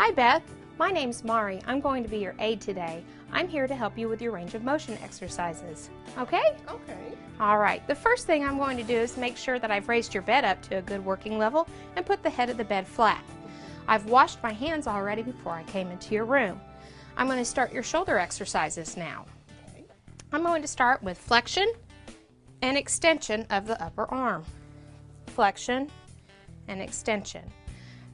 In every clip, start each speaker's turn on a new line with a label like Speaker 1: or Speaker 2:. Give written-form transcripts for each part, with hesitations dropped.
Speaker 1: Hi Beth, my name's Mari. I'm going to be your aide today. I'm here to help you with your range of motion exercises. Okay?
Speaker 2: Okay.
Speaker 1: All right, the first thing I'm going to do is make sure that I've raised your bed up to a good working level and put the head of the bed flat. I've washed my hands already before I came into your room. I'm going to start your shoulder exercises now.
Speaker 2: Okay.
Speaker 1: I'm going to start with flexion and extension of the upper arm. Flexion and extension.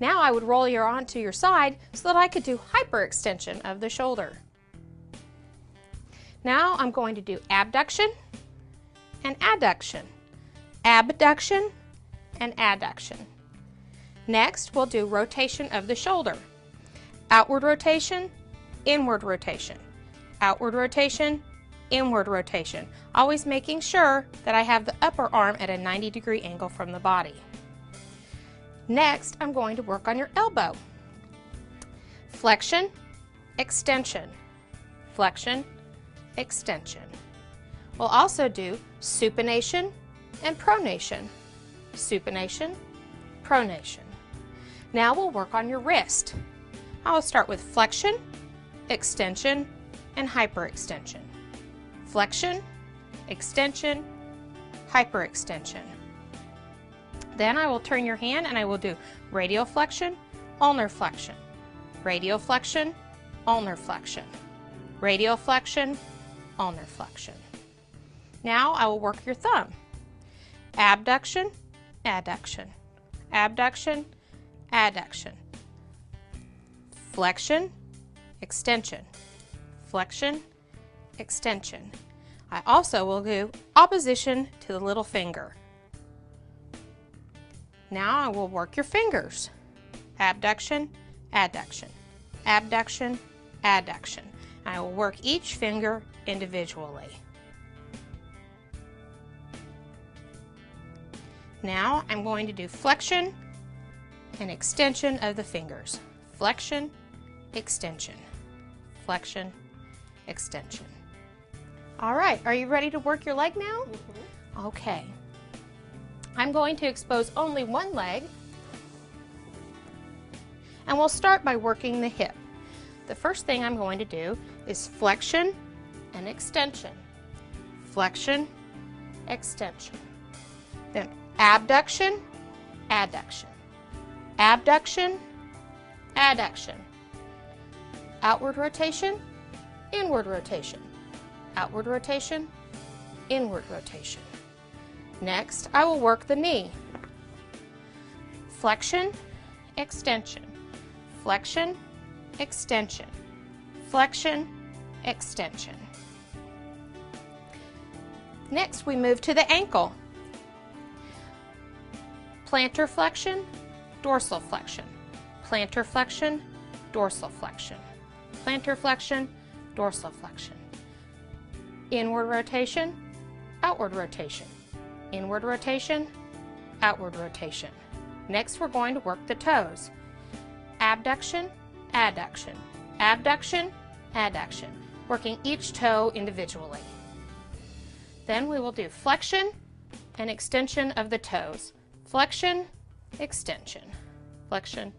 Speaker 1: Now I would roll your arm to your side so that I could do hyperextension of the shoulder. Now I'm going to do abduction and adduction. Abduction and adduction. Next we'll do rotation of the shoulder. Outward rotation, inward rotation. Outward rotation, inward rotation. Always making sure that I have the upper arm at a 90-degree angle from the body. Next, I'm going to work on your elbow. Flexion, extension, flexion, extension. We'll also do supination and pronation. Supination, pronation. Now we'll work on your wrist. I'll start with flexion, extension, and hyperextension. Flexion, extension, hyperextension. Then I will turn your hand and I will do radial flexion, ulnar flexion, radial flexion, ulnar flexion, radial flexion, ulnar flexion. Now I will work your thumb. Abduction, adduction, abduction, adduction. Flexion, extension, flexion, extension. I also will do opposition to the little finger. Now I will work your fingers. Abduction, adduction, abduction, adduction. I will work each finger individually. Now I'm going to do flexion and extension of the fingers. Flexion, extension, flexion, extension. All right, are you ready to work your leg now? Mm-hmm. Okay. I'm going to expose only one leg, and we'll start by working the hip. The first thing I'm going to do is flexion and extension. Flexion, extension. Then abduction, adduction. Abduction, adduction. Outward rotation, inward rotation. Outward rotation, inward rotation. Next, I will work the knee. Flexion, extension, flexion, extension, flexion, extension. Next, we move to the ankle. Plantar flexion, dorsal flexion, plantar flexion, dorsal flexion, plantar flexion, dorsal flexion. Inward rotation, outward rotation. Inward rotation, outward rotation. Next, we're going to work the toes. Abduction, adduction, abduction, adduction, working each toe individually. Then we will do flexion and extension of the toes. Flexion, extension, flexion,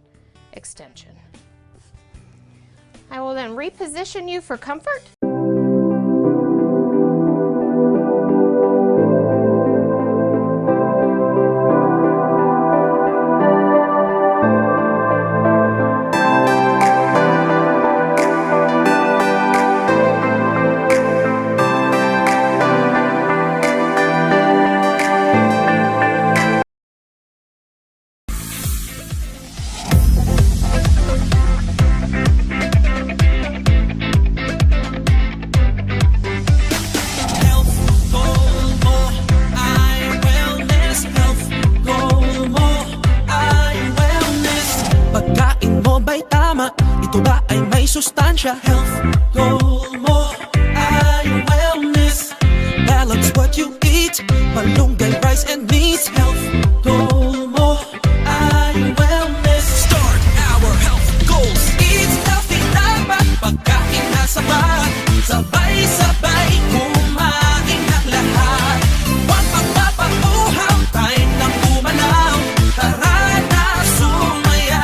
Speaker 1: extension. I will then reposition you for comfort.
Speaker 3: Ito ba ay may sustansya? Health goal mo ay wellness. Balance what you eat, malunggay, rice and meat. Health goal mo ay wellness. Start our health goals. Eat healthy, dapat pagkain na sapat. Sabay-sabay kumain ng lahat. Huwag magpapapuhaw, tayo ng umalaw. Tara na sumayaw.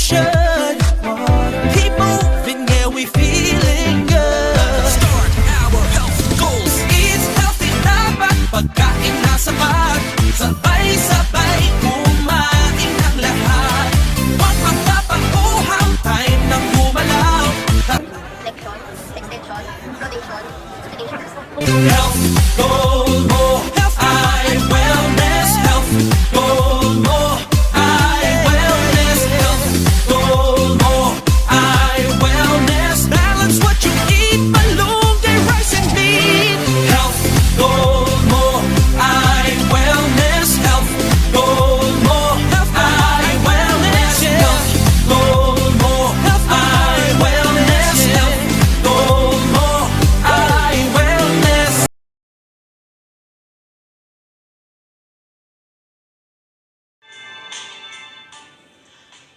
Speaker 3: should. Keep moving, yeah, we feeling good. Start our health goals. Eat healthy dapat pagkain na sapat. Sabay-sabay kumain ang lahat. Huwag magpapakuhaw, time nang gumalaw.
Speaker 2: Flexion, extension, rotation, rotation.
Speaker 3: Health goal mo, eye wellness. Health goal mo, eye wellness. Health goal mo, eye wellness. Balance what you eat, malunggay, rice and meat. Health goal mo, eye wellness. Health goal mo, eye wellness. Health goal mo, eye wellness. Health goal mo, eye wellness.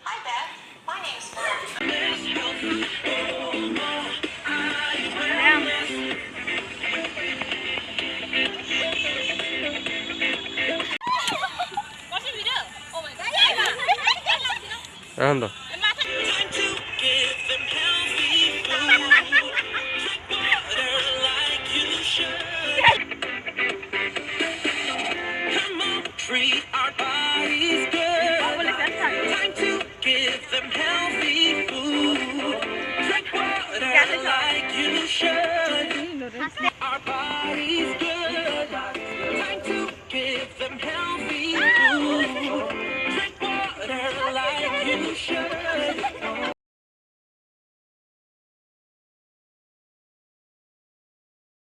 Speaker 4: Hi, Beth. My name's Mark. Watching video. Oh my god.
Speaker 5: Ando.
Speaker 3: Time to give them healthy food. Drink water like you should. Come on, treat our bodies good. Time to give them healthy food. Drink water like you should. Our bodies good.